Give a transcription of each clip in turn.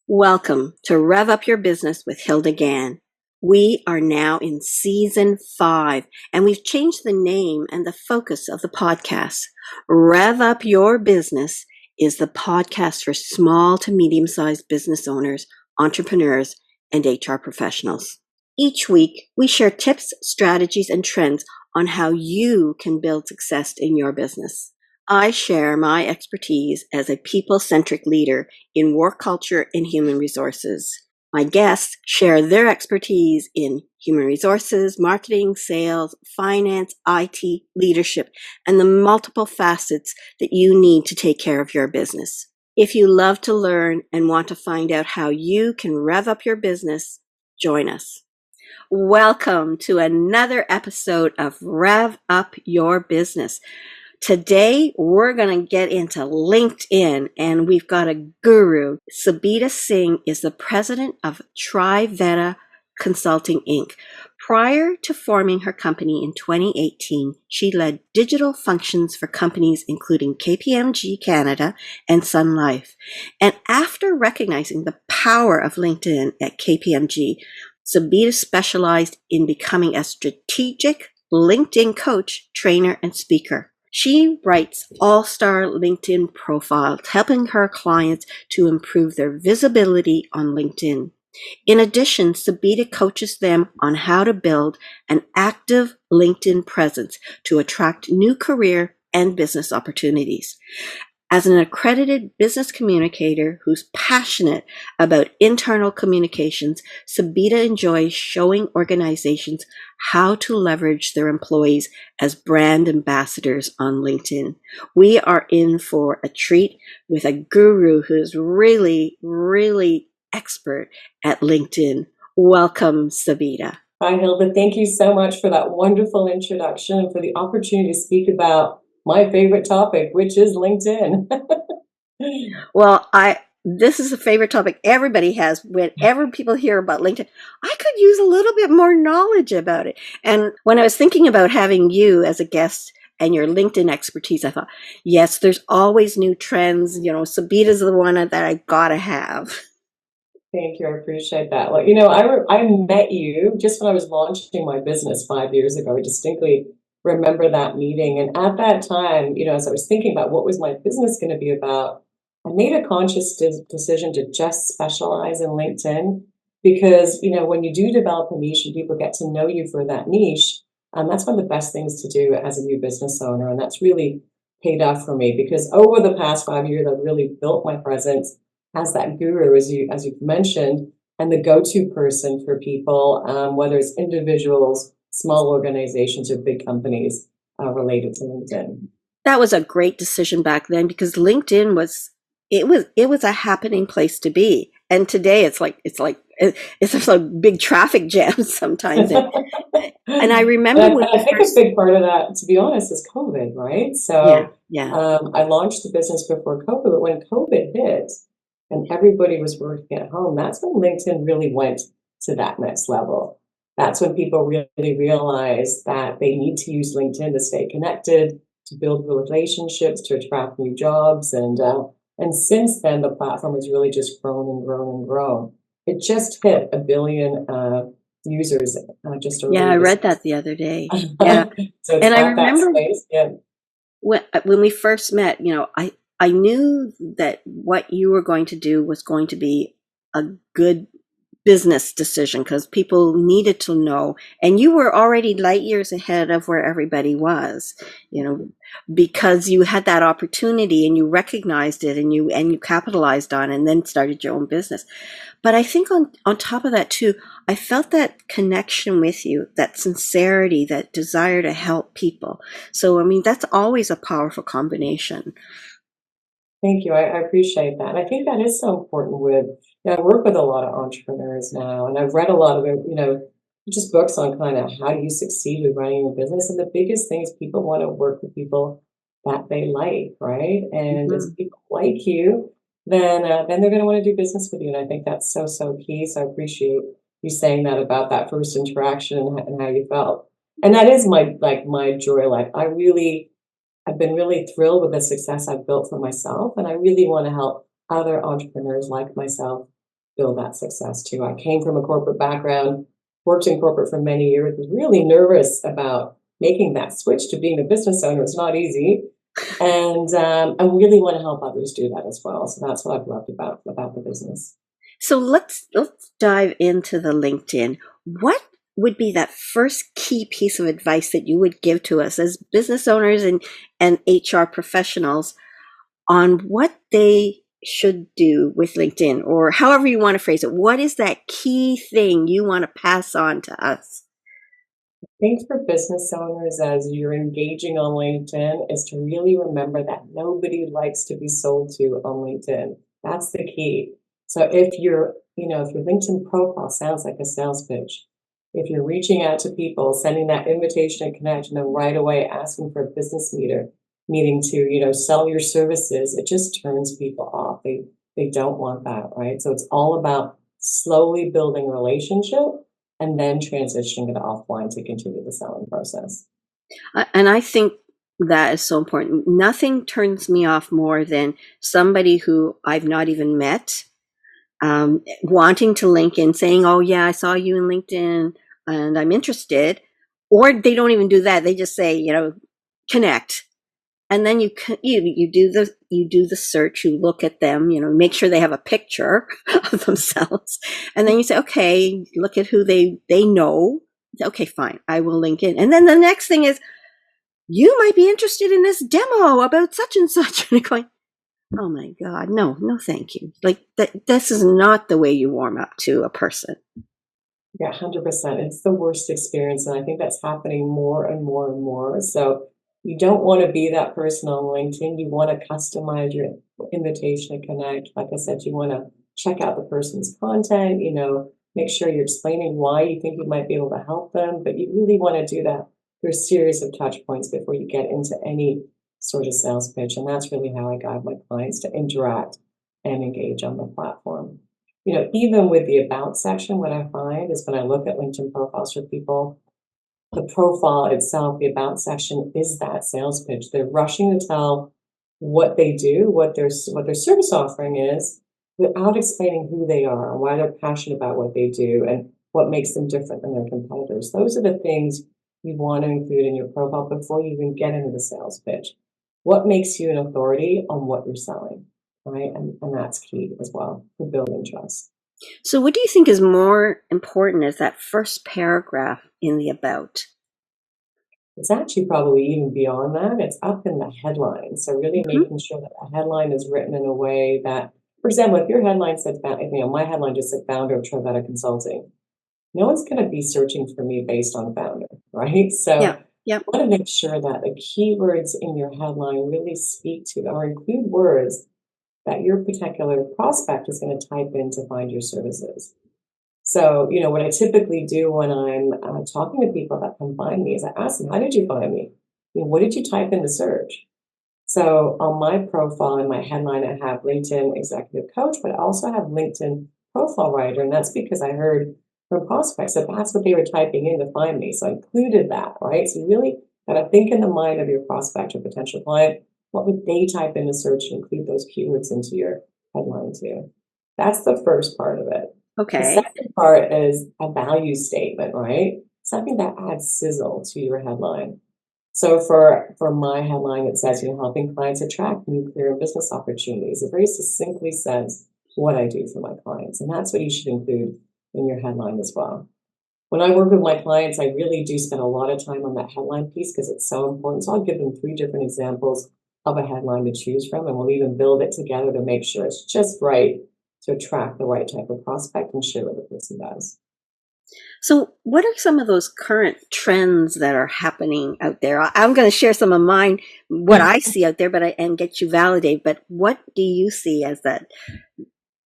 Welcome to Rev Up Your Business with Hilda Gan. We are now in season 5, and we've changed the name and the focus of the podcast. Rev Up Your Business is the podcast for small to medium-sized business owners, entrepreneurs, and HR professionals. Each week, we share tips, strategies, and trends on how you can build success in your business. I share my expertise as a people-centric leader in work culture and human resources. My guests share their expertise in human resources, marketing, sales, finance, IT, leadership, and the multiple facets that you need to take care of your business. If you love to learn and want to find out how you can rev up your business, join us. Welcome to another episode of Rev Up Your Business. Today, we're going to get into LinkedIn, and we've got a guru. Sabita Singh is the president of Triveta Consulting, Inc. Prior to forming her company in 2018, she led digital functions for companies including KPMG Canada and Sun Life. And after recognizing the power of LinkedIn at KPMG, Sabita specialized in becoming a strategic LinkedIn coach, trainer, and speaker. She writes all-star LinkedIn profiles, helping her clients to improve their visibility on LinkedIn. In addition, Sabita coaches them on how to build an active LinkedIn presence to attract new career and business opportunities. As an accredited business communicator who's passionate about internal communications, Sabita enjoys showing organizations how to leverage their employees as brand ambassadors on LinkedIn. We are in for a treat with a guru who's really, really expert at LinkedIn. Welcome, Sabita. Hi, Hilda. Thank you so much for that wonderful introduction and for the opportunity to speak about my favorite topic, which is LinkedIn. Well, this is a favorite topic everybody has. Whenever people hear about LinkedIn, I could use a little bit more knowledge about it. And when I was thinking about having you as a guest and your LinkedIn expertise, I thought, yes, there's always new trends. You know, Sabita's the one that I gotta have. Thank you. I appreciate that. Well, I met you just when I was launching my business 5 years ago. I distinctly remember that meeting. And at that time, as I was thinking about what was my business going to be about, I made a conscious decision to just specialize in LinkedIn because, when you do develop a niche and people get to know you for that niche, that's one of the best things to do as a new business owner. And that's really paid off for me because over the past 5 years, I've really built my presence as that guru, as you've mentioned, and the go-to person for people, whether it's individuals, small organizations, or big companies related to LinkedIn. That was a great decision back then because LinkedIn was a happening place to be. And today it's just a big traffic jam sometimes. And I remember I think a big part of that, to be honest, is COVID, right? So yeah. I launched the business before COVID, but when COVID hit and everybody was working at home, that's when LinkedIn really went to that next level. That's when people really realized that they need to use LinkedIn to stay connected, to build relationships, to attract new jobs. And since then, the platform has really just grown and grown and grown. It just hit 1 billion users just earlier. Yeah, I read that the other day. Yeah. So and I remember that when we first met, I knew that what you were going to do was going to be a good business decision because people needed to know, and you were already light years ahead of where everybody was, because you had that opportunity and you recognized it and you capitalized on it and then started your own business. But I think on top of that too, I felt that connection with you, that sincerity, that desire to help people. So, I mean, that's always a powerful combination. Thank you. I appreciate that. And I think that is so important I work with a lot of entrepreneurs now, and I've read a lot of, just books on kind of how do you succeed with running a business. And the biggest thing is people want to work with people that they like, right? And as people like you, then they're going to want to do business with you. And I think that's so, so key. So I appreciate you saying that about that first interaction and how you felt. And that is my joy. I've been really thrilled with the success I've built for myself, and I really want to help other entrepreneurs like myself build that success too. I came from a corporate background, worked in corporate for many years, was really nervous about making that switch to being a business owner. It's not easy. And I really want to help others do that as well. So that's what I've loved about the business. So let's dive into the LinkedIn. What would be that first key piece of advice that you would give to us as business owners and HR professionals on what they should do with LinkedIn, or however you want to phrase it? What is that key thing you want to pass on to us? I think for business owners, as you're engaging on LinkedIn, is to really remember that nobody likes to be sold to on LinkedIn. That's the key. So if if your LinkedIn profile sounds like a sales pitch, if you're reaching out to people, sending that invitation to connect, and then right away asking for a business meeting to, sell your services, it just turns people off. They don't want that, right? So it's all about slowly building a relationship and then transitioning it offline to continue the selling process. And I think that is so important. Nothing turns me off more than somebody who I've not even met, wanting to link in, saying, "Oh yeah, I saw you in LinkedIn and I'm interested," or they don't even do that. They just say, connect. And then you do the search, you look at them, make sure they have a picture of themselves, and then you say, okay, look at who they know. Okay, fine, I will link in. And then the next thing is, you might be interested in this demo about such and such. And you're going, oh my God, no, thank you. Like this is not the way you warm up to a person. Yeah, 100%. It's the worst experience, and I think that's happening more and more and more. So you don't want to be that person on LinkedIn. You want to customize your invitation to connect. Like I said, you want to check out the person's content, make sure you're explaining why you think you might be able to help them, but you really want to do that through a series of touch points before you get into any sort of sales pitch. And that's really how I guide my clients to interact and engage on the platform. Even with the about section, what I find is when I look at LinkedIn profiles for people, the profile itself, the about section is that sales pitch. They're rushing to tell what they do, what their service offering is, without explaining who they are and why they're passionate about what they do and what makes them different than their competitors. Those are the things you want to include in your profile before you even get into the sales pitch. What makes you an authority on what you're selling, right? And that's key as well for building trust. So what do you think is more important as that first paragraph in the about? It's actually probably even beyond that. It's up in the headline. So really making sure that the headline is written in a way that, for example, if your headline says, my headline just said founder of Trivetta Consulting, no one's going to be searching for me based on founder, right? So Yeah. you want to make sure that the keywords in your headline really speak to or include words that your particular prospect is going to type in to find your services. So, what I typically do when I'm talking to people that come find me is I ask them, how did you find me? What did you type in the search? So on my profile in my headline, I have LinkedIn executive coach, but I also have LinkedIn profile writer. And that's because I heard from prospects that that's what they were typing in to find me. So I included that, right? So you really got to think in the mind of your prospect or potential client, what would they type in the search and include those keywords into your headline too? That's the first part of it. The Okay. second part is a value statement, right? Something that adds sizzle to your headline. So for my headline, it says, helping clients attract new career and business opportunities. It very succinctly says what I do for my clients. And that's what you should include in your headline as well. When I work with my clients, I really do spend a lot of time on that headline piece because it's so important. So I'll give them 3 different examples of a headline to choose from, and we'll even build it together to make sure it's just right to attract the right type of prospect and share what the person does. So what are some of those current trends that are happening out there? I'm going to share some of mine, what I see out there, and get you validated. But what do you see as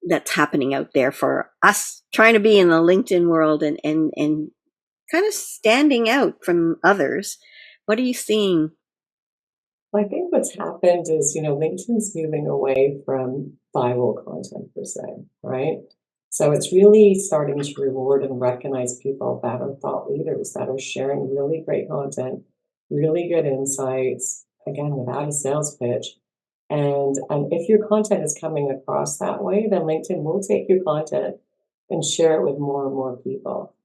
that's happening out there for us trying to be in the LinkedIn world and kind of standing out from others? What are you seeing? Well, I think what's happened is, LinkedIn's moving away from viral content per se, right? So it's really starting to reward and recognize people that are thought leaders that are sharing really great content, really good insights, again, without a sales pitch. And if your content is coming across that way, then LinkedIn will take your content and share it with more and more people.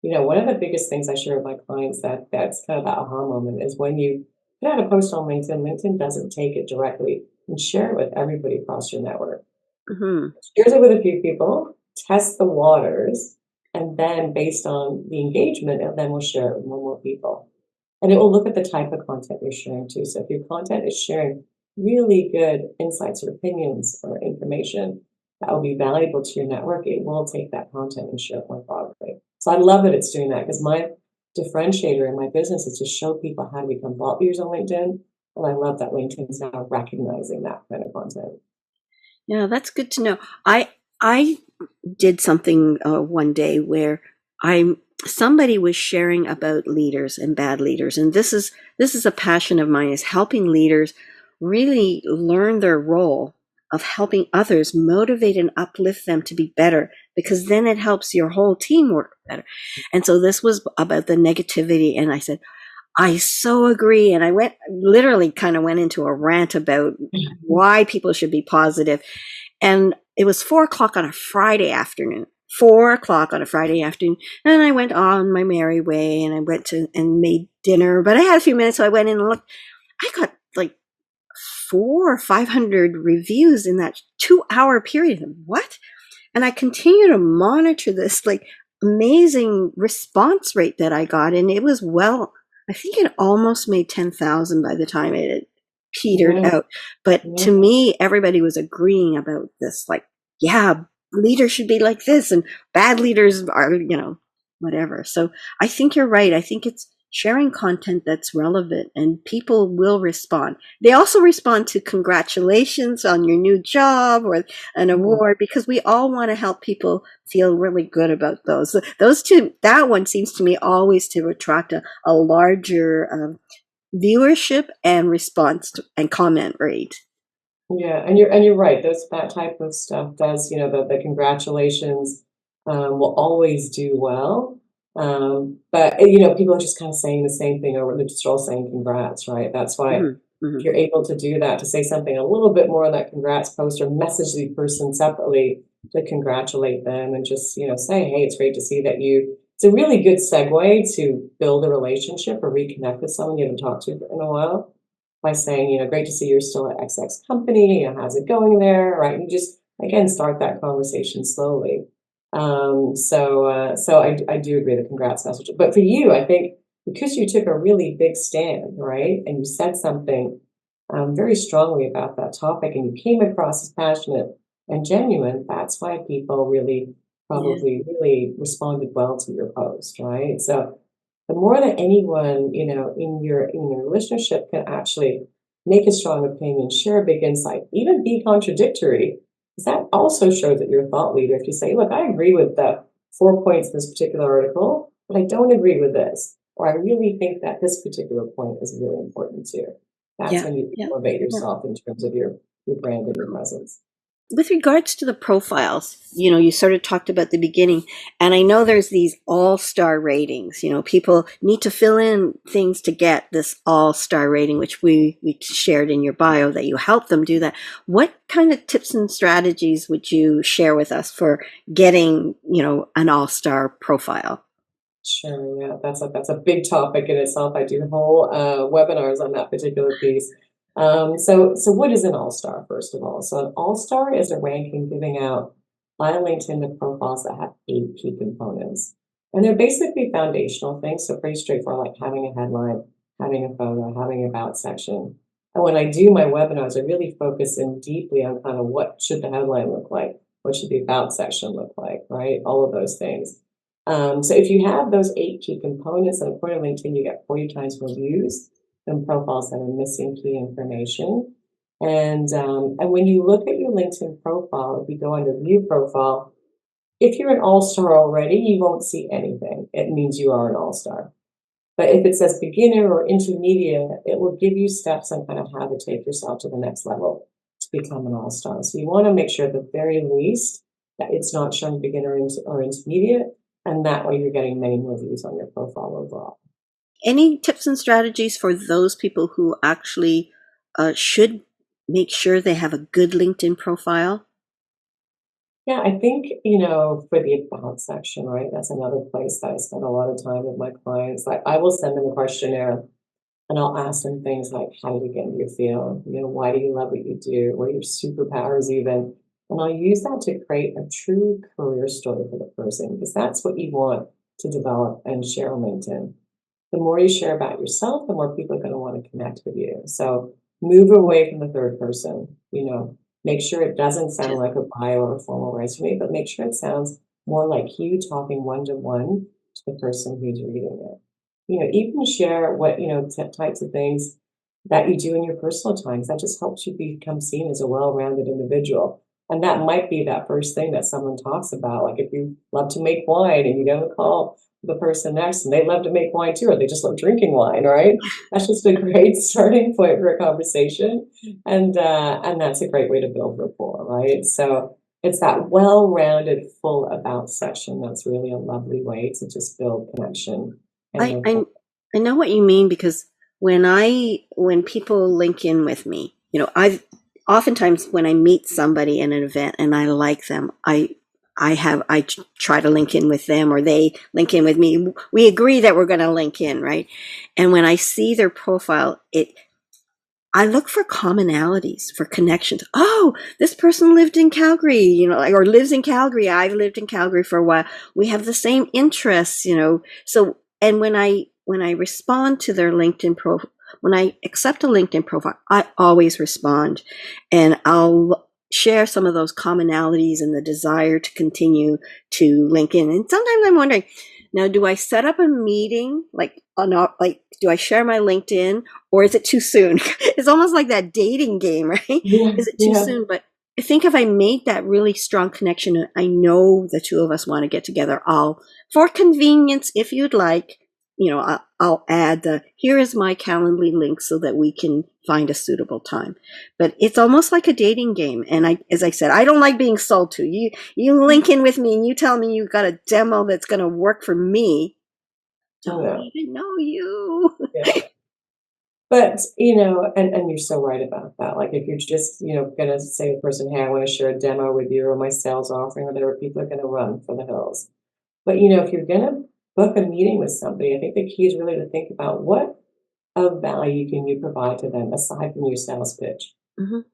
One of the biggest things I share with my clients that's kind of that aha moment is when you put out a post on LinkedIn, LinkedIn doesn't take it directly and share it with everybody across your network. Hmm. Shares it with a few people, test the waters, and then based on the engagement, and then we'll share it with more people. And it will look at the type of content you're sharing too. So if your content is sharing really good insights or opinions or information that will be valuable to your network, it will take that content and share it more broadly. So I love that it's doing that because my differentiator in my business is to show people how to become thought leaders on LinkedIn. And I love that LinkedIn is now recognizing that kind of content. Yeah, that's good to know. I did something one day where I somebody was sharing about leaders and bad leaders, and this is a passion of mine, is helping leaders really learn their role of helping others, motivate and uplift them to be better, because then it helps your whole team work better. And so this was about the negativity, and I said, I so agree. And I literally kind of went into a rant about why people should be positive. And it was 4 o'clock on a Friday afternoon. 4 o'clock on a Friday afternoon. And I went on my merry way and I went to and made dinner. But I had a few minutes, so I went in and looked. I got like 400 or 500 reviews in that 2 hour period. What? And I continue to monitor this like amazing response rate that I got. And it was, well, I think it almost made 10,000 by the time it had petered Yeah, out. But yeah, to me, everybody was agreeing about this, like, yeah, leaders should be like this and bad leaders are, whatever. So I think you're right. I think it's sharing content that's relevant and people will respond. They also respond to congratulations on your new job or an yeah. award, because we all want to help people feel really good about those. Those two, that one seems to me always to attract a larger viewership and response and comment rate. Yeah, and you're right. That type of stuff does, the congratulations will always do well. But people are just kind of saying the same thing over. They're just all saying congrats, right? That's why Hmm. if Hmm. you're able to do that, to say something a little bit more on that congrats post or message the person separately to congratulate them and just, say, hey, it's great to see that you. It's a really good segue to build a relationship or reconnect with someone you haven't talked to in a while by saying, great to see you're still at XX company, how's it going there, right? And just, again, start that conversation slowly. So I do agree the congrats message. But for you, I think because you took a really big stand, right? And you said something very strongly about that topic and you came across as passionate and genuine, that's why people really Yeah. probably really responded well to your post, right? So the more that anyone, in your listenership can actually make a strong opinion, share a big insight, even be contradictory, because that also shows that you're a thought leader. If you say, look, I agree with the 4 points in this particular article, but I don't agree with this, or I really think that this particular point is really important too. That's Yeah. when you Yeah. elevate Yeah. yourself in terms of your brand and your presence. With regards to the profiles, you sort of talked about the beginning, and I know there's these all-star ratings. People need to fill in things to get this all-star rating, which we shared in your bio that you help them do that. What kind of tips and strategies would you share with us for getting, an all-star profile? Sure, yeah, that's a big topic in itself. I do whole webinars on that particular piece. So what is an all-star, first of all? So an all-star is a ranking giving out by LinkedIn to profiles that have 8 key components. And they're basically foundational things, so pretty straightforward, like having a headline, having a photo, having an about section. And when I do my webinars, I really focus in deeply on kind of what should the headline look like, what should the about section look like, right? All of those things. So if you have those 8 key components, and according to LinkedIn, you get 40 times more views than profiles that are missing key information. And when you look at your LinkedIn profile, if you go under view profile, if you're an all-star already, you won't see anything. It means you are an all-star. But if it says beginner or intermediate, it will give you steps on kind of how to take yourself to the next level to become an all-star. So you want to make sure at the very least that it's not showing beginner or intermediate, and that way you're getting many more views on your profile overall. Any tips and strategies for those people who actually should make sure they have a good LinkedIn profile? Yeah, I think, for the about section, right? That's another place that I spend a lot of time with my clients. Like I will send them a questionnaire and I'll ask them things like, how did you get into your field? Why do you love what you do? What are your superpowers even? And I'll use that to create a true career story for the person because that's what you want to develop and share on LinkedIn. The more you share about yourself, the more people are going to want to connect with you. So move away from the third person, make sure it doesn't sound like a bio or a formal resume, but make sure it sounds more like you talking one to one to the person who's reading it. Even share what, types of things that you do in your personal times. That just helps you become seen as a well-rounded individual. And that might be that first thing that someone talks about. Like if you love to make wine and you don't call the person next and they love to make wine too, or they just love drinking wine, right? That's just a great starting point for a conversation. And that's a great way to build rapport, right? So it's that well-rounded, full about section that's really a lovely way to just build connection and I, I rapport. I know what you mean because when people link in with me, I've oftentimes when I meet somebody in an event and I like them, I try to link in with them or they link in with me. We agree that we're going to link in, right? And when I see their profile, I look for commonalities, for connections. Oh, this person lived in Calgary, or lives in Calgary. I've lived in Calgary for a while. We have the same interests. So, and when I respond to their LinkedIn profile, when I accept a LinkedIn profile, I always respond, and I'll share some of those commonalities and the desire to continue to link in. And sometimes I'm wondering, now, do I set up a meeting do I share my LinkedIn? Or is it too soon? It's almost like that dating game, right? Yeah, Is it too yeah. soon? But I think if I made that really strong connection, I know the two of us want to get together. For convenience, if you'd like, I'll add here is my Calendly link so that we can find a suitable time. But it's almost like a dating game. And as I said, I don't like being sold to. You link in with me and you tell me you've got a demo that's going to work for me. Don't Yeah, even know you. yeah. But, and you're so right about that. Like if you're just, gonna say to the person, hey, I want to share a demo with you or my sales offering or whatever, people are gonna run for the hills. But if you're gonna book a meeting with somebody, I think the key is really to think about what of value can you provide to them aside from your sales pitch. Mhm.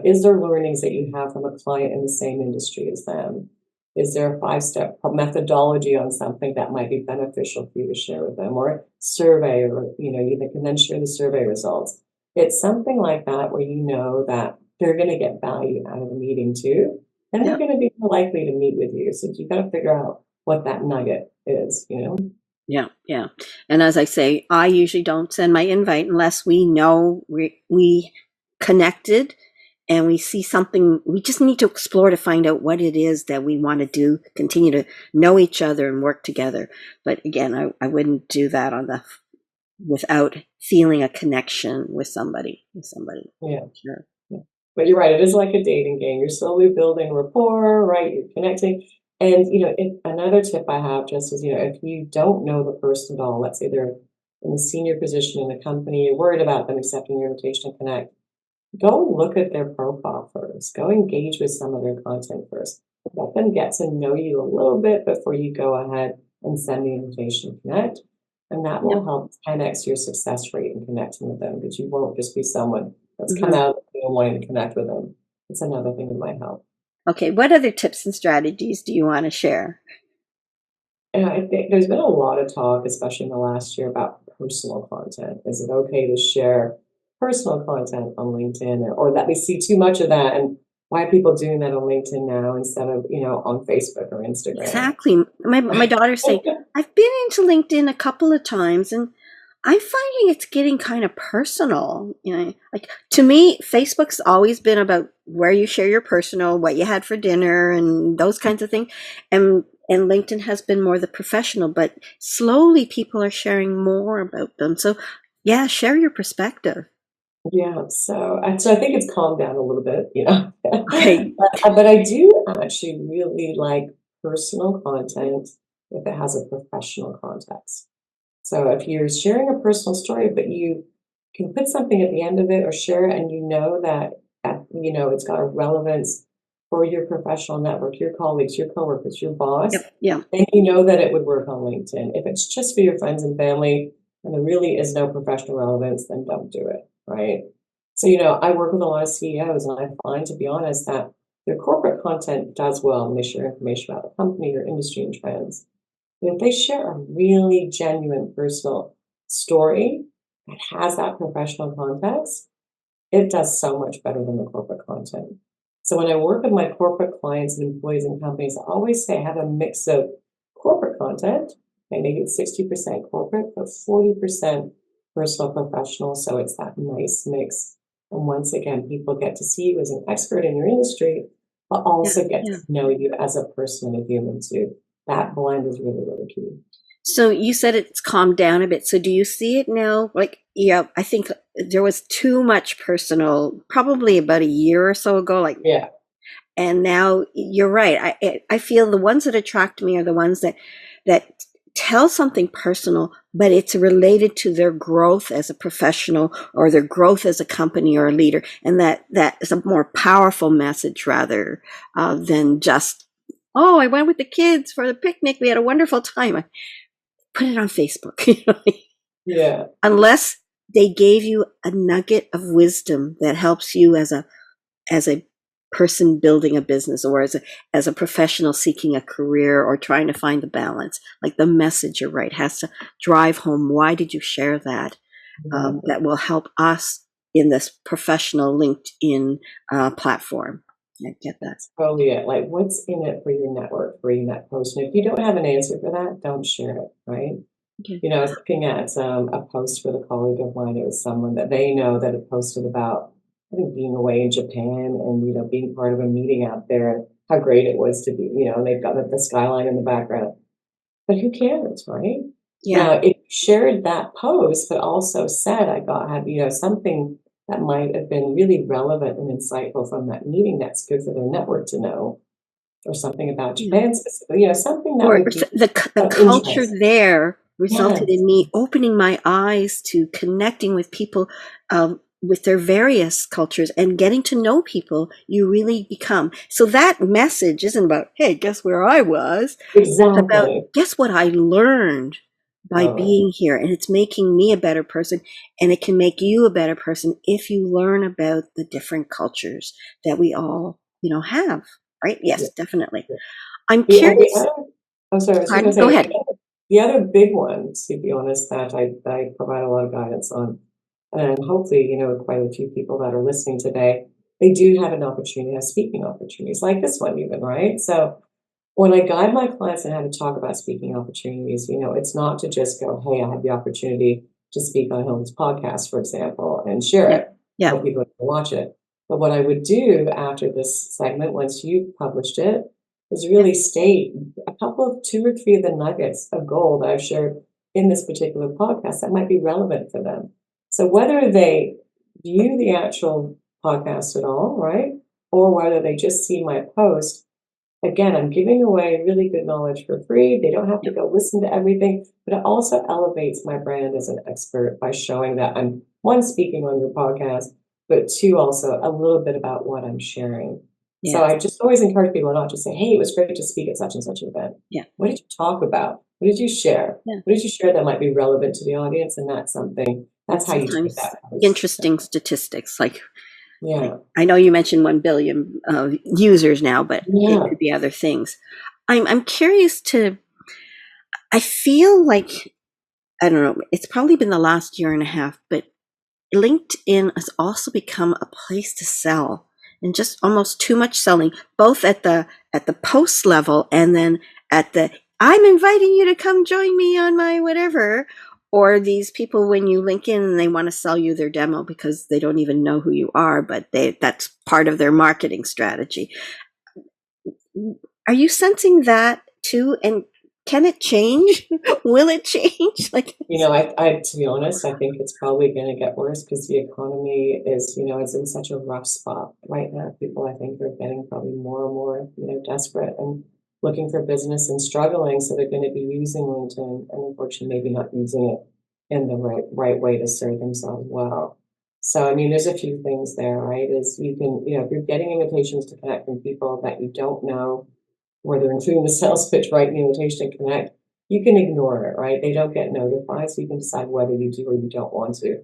Is there learnings that you have from a client in the same industry as them? Is there a five-step methodology on something that might be beneficial for you to share with them, or a survey, or you can then share the survey results. It's something like that where you know that they're going to get value out of the meeting too, and they're Yep. going to be more likely to meet with you. So you've got to figure out what that nugget is. Yeah, yeah. And as I say, I usually don't send my invite unless we know we connected and we see something. We just need to explore to find out what it is that we want to do, continue to know each other and work together. But again, I wouldn't do that without feeling a connection with somebody. Yeah. Sure. Yeah. But you're right, it is like a dating game. You're slowly building rapport, right? You're connecting. And, another tip I have just is, if you don't know the person at all, let's say they're in a senior position in the company, you're worried about them accepting your invitation to connect, go look at their profile first. Go engage with some of their content first. Let them get to know you a little bit before you go ahead and send the invitation to connect. And that Yep. will help 10x your success rate in connecting with them because you won't just be someone that's come Mhm. out and wanting to connect with them. It's another thing that might help. Okay. What other tips and strategies do you want to share? And I think there's been a lot of talk, especially in the last year, about personal content. Is it okay to share personal content on LinkedIn, or that we see too much of that? And why are people doing that on LinkedIn now instead of, on Facebook or Instagram? Exactly. My daughter's saying, I've been into LinkedIn a couple of times and I'm finding it's getting kind of personal. Like to me, Facebook's always been about where you share your personal, what you had for dinner and those kinds of things. And LinkedIn has been more the professional, but slowly people are sharing more about them. So yeah, share your perspective. Yeah, so I think it's calmed down a little bit. Okay. But I do actually really like personal content if it has a professional context. So if you're sharing a personal story, but you can put something at the end of it or share it, and you know that it's got a relevance for your professional network, your colleagues, your coworkers, your boss, Yep. then you know that it would work on LinkedIn. If it's just for your friends and family and there really is no professional relevance, then don't do it, right? So, I work with a lot of CEOs and I find, to be honest, that their corporate content does well when they share information about the company or industry and trends. But if they share a really genuine personal story that has that professional context, it does so much better than the corporate content. So when I work with my corporate clients and employees and companies, I always say I have a mix of corporate content, and maybe it's 60% corporate, but 40% personal professional. So it's that nice mix. And once again, people get to see you as an expert in your industry, but Yeah. also get Yeah. to know you as a person and a human too. That blend is really, really key. So you said it's calmed down a bit. So do you see it now? Like, yeah, I think there was too much personal, probably about a year or so ago. Like, Yeah. and now you're right. I feel the ones that attract me are the ones that tell something personal, but it's related to their growth as a professional or their growth as a company or a leader, and that is a more powerful message rather than just, oh, I went with the kids for the picnic. We had a wonderful time. Put it on Facebook. Yeah. Unless they gave you a nugget of wisdom that helps you as a person building a business or as a professional seeking a career or trying to find the balance. Like the message, you're right, has to drive home. Why did you share that? That will help us in this professional LinkedIn platform. I get that. Totally it. Like, what's in it for your network, for your net post? And if you don't have an answer for that, don't share it, right? Okay. I was looking at a post with a colleague of mine. It was someone that they know that had posted about, I think, being away in Japan and, being part of a meeting out there and how great it was to be, and they've got the skyline in the background. But who cares, right? Yeah. Now, it shared that post, but also said, had, something that might have been really relevant and insightful from that meeting that's good for their network to know, or something about Yeah. Japan specifically, something that Or would be the of culture interest. there resulted Yes, in me opening my eyes to connecting with people with their various cultures and getting to know people. You really become. So that message isn't about, hey, guess where I was? It's about, exactly. guess what I learned by Totally. being here. And it's making me a better person. And it can make you a better person if you learn about the different cultures that we all, have. Right? Yeah. Yes, definitely. I'm The curious. other, I'm sorry, I was going to Pardon? Go say, ahead. the other big one, to be honest, that I provide a lot of guidance on, and hopefully, quite a few people that are listening today, they do have an opportunity, have speaking opportunities like this one even, right? So when I guide my clients on how to talk about speaking opportunities, it's not to just go, hey, I have the opportunity to speak on Hilda's podcast, for example, and share Yeah. it. Yeah. Hope people can watch it. But what I would do after this segment, once you've published it, is really state a couple of 2 or 3 of the nuggets of gold that I've shared in this particular podcast that might be relevant for them. So whether they view the actual podcast at all, right? Or whether they just see my post, again, I'm giving away really good knowledge for free. They don't have to Yeah. go listen to everything, but it also elevates my brand as an expert by showing that I'm, one, speaking on your podcast, but two, also a little bit about what I'm sharing. So Yes. I just always encourage people not to say, hey, it was great to speak at such and such an event. Yeah. What did you talk about? What did you share? Yeah. What did you share that might be relevant to the audience? And that's how you take Sometimes that post. interesting statistics. Like Yeah. I know you mentioned 1 billion users now, but it Yeah. could be other things. I'm curious to. I feel like I don't know. It's probably been the last year and a half, but LinkedIn has also become a place to sell, and just almost too much selling, both at the post level and then at the I'm inviting you to come join me on my whatever, or these people when you link in and they want to sell you their demo because they don't even know who you are, but that's part of their marketing strategy. Are you sensing that too? And can it change? Will it change? Like, To be honest, I think it's probably going to get worse because the economy is, it's in such a rough spot right now. People, I think, are getting probably more and more, desperate and looking for business and struggling. So they're going to be using LinkedIn and unfortunately maybe not using it in the right way to serve themselves well. So, I mean, there's a few things there, right? Is you can, if you're getting invitations to connect with people that you don't know, where they're including the sales pitch, right, in the invitation to connect, you can ignore it, right? They don't get notified, so you can decide whether you do or you don't want to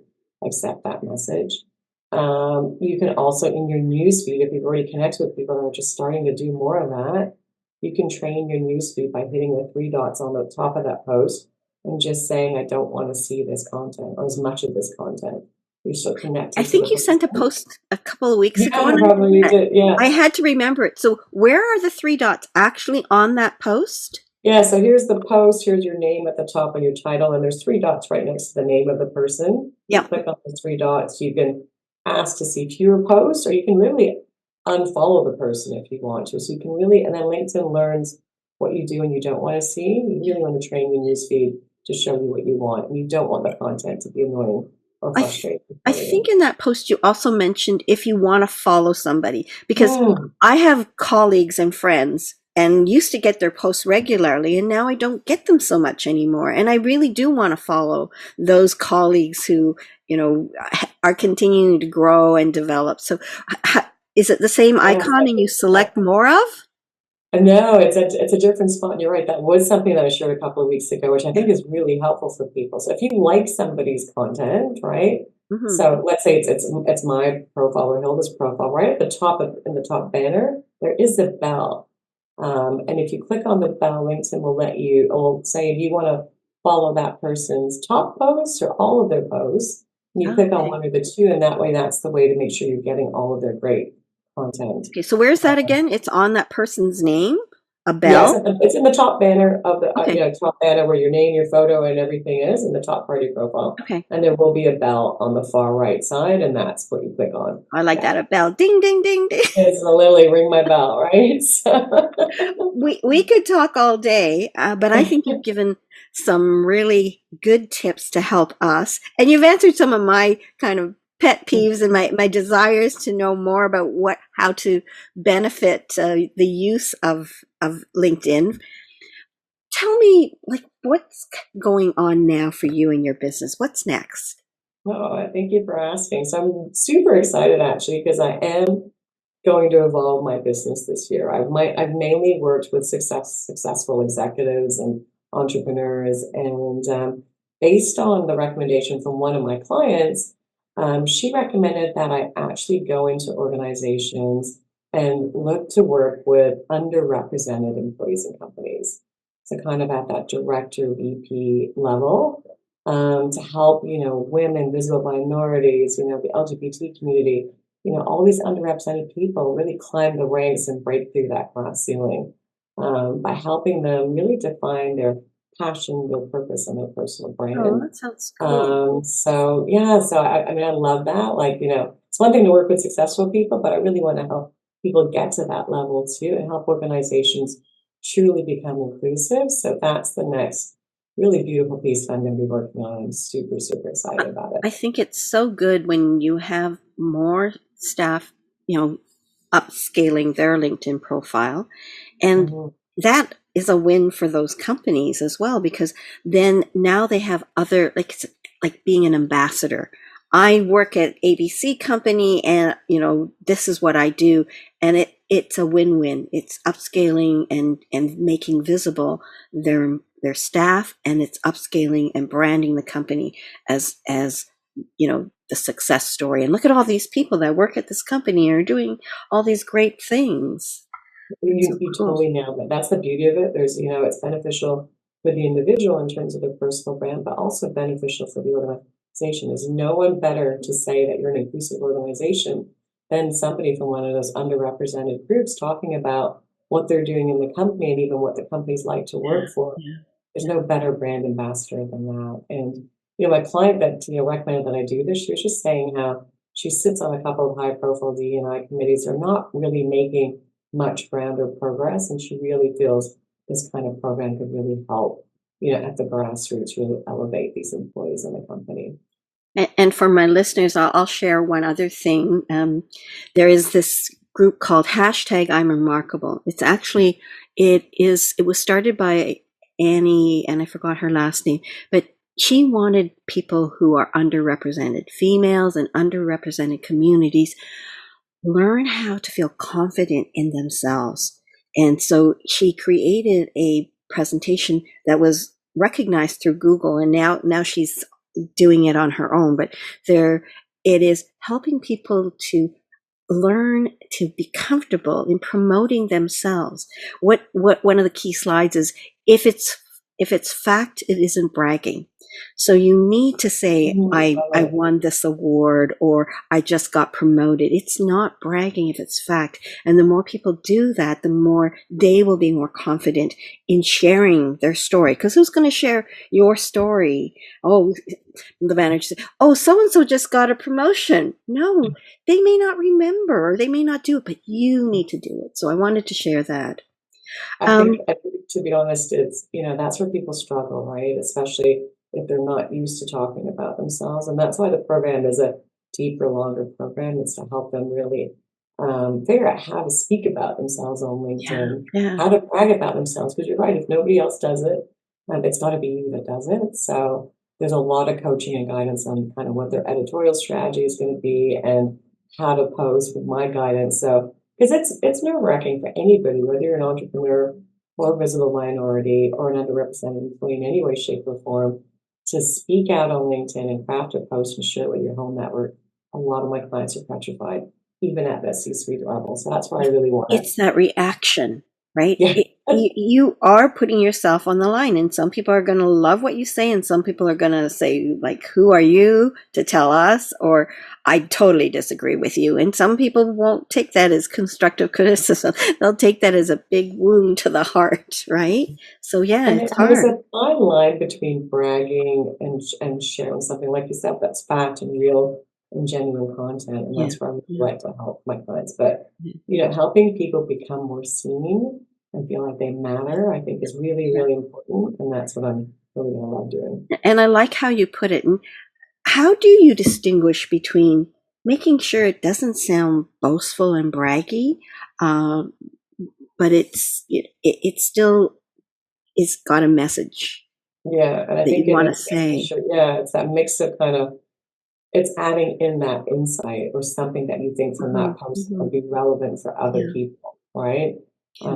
accept that message. You can also, in your newsfeed, if you've already connected with people that are just starting to do more of that, you can train your newsfeed by hitting the three dots on the top of that post and just saying, I don't want to see this content or as much of this content. You're still I connected to the think you sent a person. post a couple of weeks ago, Yeah, and probably did. Yeah. I had to remember it. So where are the three dots actually on that post? Yeah, so here's the post, here's your name at the top and your title, and there's three dots right next to the name of the person. You Yeah. click on those three dots, you can ask to see fewer posts, or you can really unfollow the person if you want to. So you can really, and then LinkedIn learns what you do and you don't want to see. You really want to train your newsfeed to show you what you want, and you don't want the content to be annoying or I, frustrating I for think you. in that post you also mentioned if you want to follow somebody, because Mm. I have colleagues and friends and used to get their posts regularly, and now I don't get them so much anymore. And I really do want to follow those colleagues who, are continuing to grow and develop. So is it the same Yes, icon and you select more of? No, it's a different spot, and you're right. That was something that I shared a couple of weeks ago, which I think is really helpful for people. So if you like somebody's content, right? Mm-hmm. So let's say it's my profile or Hilda's profile, right at the top in the top banner, there is a bell. And if you click on the bell, LinkedIn will say if you want to follow that person's top posts or all of their posts, and you click on Okay. one or the two, and that way that's the way to make sure you're getting all of their great content. Okay. So where's that again? It's on that person's name, a Yeah, bell. it's in the top banner of the, Okay. top banner where your name, your photo, and everything is in the top part of your profile. Okay. And there will be a bell on the far right side, and that's what you click on. I like Yeah, that, a bell. Ding, ding, ding, ding. it's the Lily, ring my bell, right? So, We could talk all day, but I think you've given some really good tips to help us, and you've answered some of my kind of pet peeves and my desires to know more about how to benefit the use of LinkedIn. Tell me, like, what's going on now for you and your business? What's next? oh, thank you for asking. So I'm super excited actually because I am going to evolve my business this year. I've mainly worked with successful executives and entrepreneurs, and based on the recommendation from one of my clients, she recommended that I actually go into organizations and look to work with underrepresented employees and companies. So kind of at that director VP level, to help, women, visible minorities, the LGBT community, all these underrepresented people really climb the ranks and break through that glass ceiling, by helping them really define their passion, their purpose, and their personal Oh, brand. that sounds cool. So yeah, so I mean, I love that. Like, it's one thing to work with successful people, but I really want to help people get to that level too and help organizations truly become inclusive. So that's the next really beautiful piece that I'm going to be working on. I'm super, super excited about it. I think it's so good when you have more staff, upscaling their LinkedIn profile. And Mhm. that is a win for those companies as well, because then now they have other, like, it's like being an ambassador. I work at ABC company and, this is what I do. And it's a win-win. It's upscaling and making visible their staff, and it's upscaling and branding the company as the success story. And look at all these people that work at this company and are doing all these great things. It's so You cool. totally nailed it. That's the beauty of it. There's, it's beneficial for the individual in terms of their personal brand, but also beneficial for the organization. There's no one better to say that you're an inclusive organization than somebody from one of those underrepresented groups talking about what they're doing in the company and even what the companies like to work for. Yeah. There's no better brand ambassador than that. And, my client that, recommended that I do this, she was just saying how she sits on a couple of high profile D&I committees. They're not really making much brand or progress. And she really feels this kind of program could really help, at the grassroots, really elevate these employees in the company. And for my listeners, I'll share one other thing. There is this group called hashtag I'm Remarkable. It was started by Annie, and I forgot her last name, but she wanted people who are underrepresented, females and underrepresented communities, learn how to feel confident in themselves. And so she created a presentation that was recognized through Google, and now she's doing it on her own. But there, it is helping people to learn to be comfortable in promoting themselves. What one of the key slides is, if it's fact, it isn't bragging. So you need to say, I won this award, or I just got promoted. It's not bragging if it's fact. And the more people do that, the more they will be more confident in sharing their story. Because who's going to share your story? Oh, the manager said, oh, so-and-so just got a promotion. No, they may not remember, or they may not do it, but you need to do it. So I wanted to share that. I think, to be honest, it's, that's where people struggle, right? Especially if they're not used to talking about themselves. And that's why the program is a deeper, longer program. It's to help them really figure out how to speak about themselves on LinkedIn, how to brag about themselves. Because you're right, if nobody else does it, it's got to be you that does it. So there's a lot of coaching and guidance on kind of what their editorial strategy is going to be and how to post with my guidance. So, because it's nerve-wracking for anybody, whether you're an entrepreneur or a visible minority or an underrepresented employee in any way, shape, or form, to speak out on LinkedIn and craft a post and share it with your whole network. A lot of my clients are petrified, even at that C-suite level. So that's why I really want it's that reaction, right? Yeah. You are putting yourself on the line, and some people are going to love what you say, and some people are going to say, like, who are you to tell us? Or I totally disagree with you. And some people won't take that as constructive criticism. They'll take that as a big wound to the heart, right? So yeah, and it's there's hard. a fine line between bragging and sharing something, like you said, that's fact and real and genuine content. And that's where I really like to help my clients. But helping people become more seen and feel like they matter, I think, is really, really important. And that's what I'm really going to love doing. And I like how you put it. And how do you distinguish between making sure it doesn't sound boastful and braggy, but it still is got a message Yeah, and I that think you want to say? it's that mix of kind of, it's adding in that insight or something that you think from that post would be relevant for other people, right?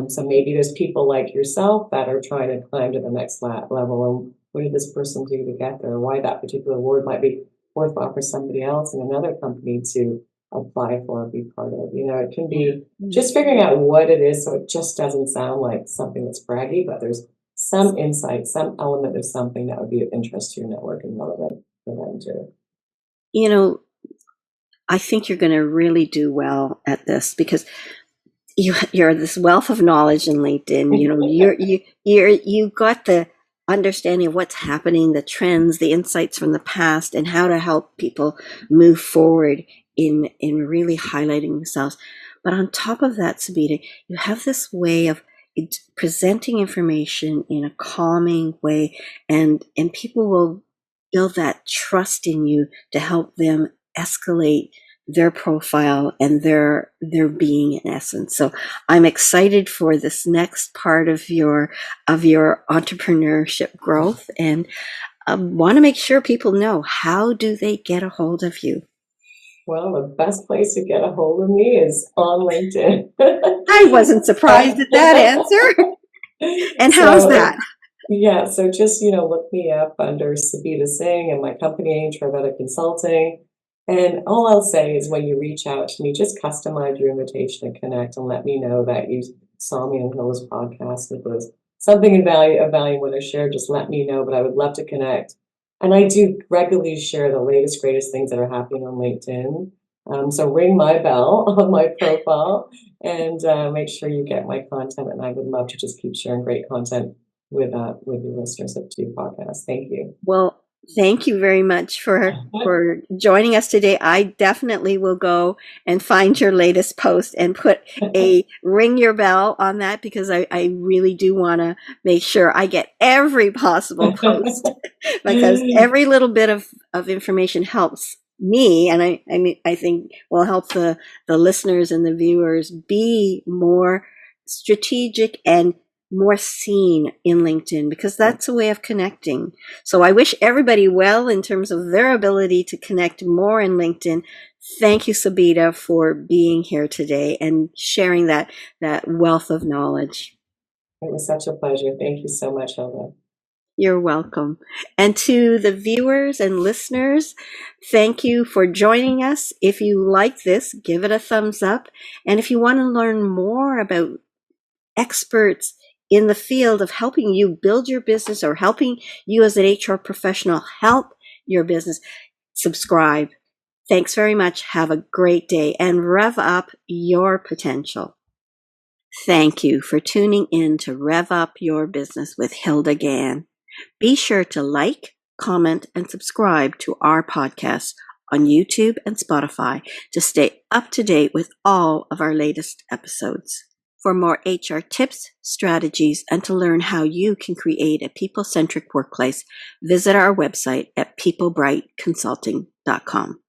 So maybe there's people like yourself that are trying to climb to the next level, and what did this person do to get there? Why that particular award might be worthwhile for somebody else in another company to apply for or be part of. It can be just figuring out what it is, so it just doesn't sound like something that's braggy, but there's some insight, some element of something that would be of interest to your network and relevant for them too. I think you're going to really do well at this, because you're this wealth of knowledge in LinkedIn. You got the understanding of what's happening, the trends, the insights from the past, and how to help people move forward in really highlighting themselves. But on top of that, Sabita, you have this way of presenting information in a calming way, and people will build that trust in you to help them escalate their profile and their being, in essence. So I'm excited for this next part of your entrepreneurship growth, and want to make sure people know, how do they get a hold of you? Well, the best place to get a hold of me is on LinkedIn. I wasn't surprised at that answer. And how's that? Yeah, so just, look me up under Sabita Singh and my company, Pragmatic Consulting. And all I'll say is, when you reach out to me, just customize your invitation to connect and let me know that you saw me on Hilda's podcast. If there's something of value what I shared, just let me know. But I would love to connect. And I do regularly share the latest, greatest things that are happening on LinkedIn. So ring my bell on my profile and make sure you get my content. And I would love to just keep sharing great content with your listeners of two podcasts. Thank you. Well, thank you very much for joining us today. I definitely will go and find your latest post and put a ring your bell on that, because I really do want to make sure I get every possible post, because every little bit of information helps me, and I think will help the listeners and the viewers be more strategic and more seen in LinkedIn, because that's a way of connecting. So I wish everybody well in terms of their ability to connect more in LinkedIn. Thank you, Sabita, for being here today and sharing that wealth of knowledge. It was such a pleasure. Thank you so much, Hilda. You're welcome. And to the viewers and listeners, thank you for joining us. If you like this, give it a thumbs up. And if you want to learn more about experts in the field of helping you build your business or helping you as an HR professional help your business, subscribe. Thanks very much. Have a great day and rev up your potential. Thank you for tuning in to Rev Up Your Business with Hilda Gan. Be sure to like, comment, and subscribe to our podcast on YouTube and Spotify to stay up to date with all of our latest episodes. For more HR tips, strategies, and to learn how you can create a people-centric workplace, visit our website at peoplebrightconsulting.com.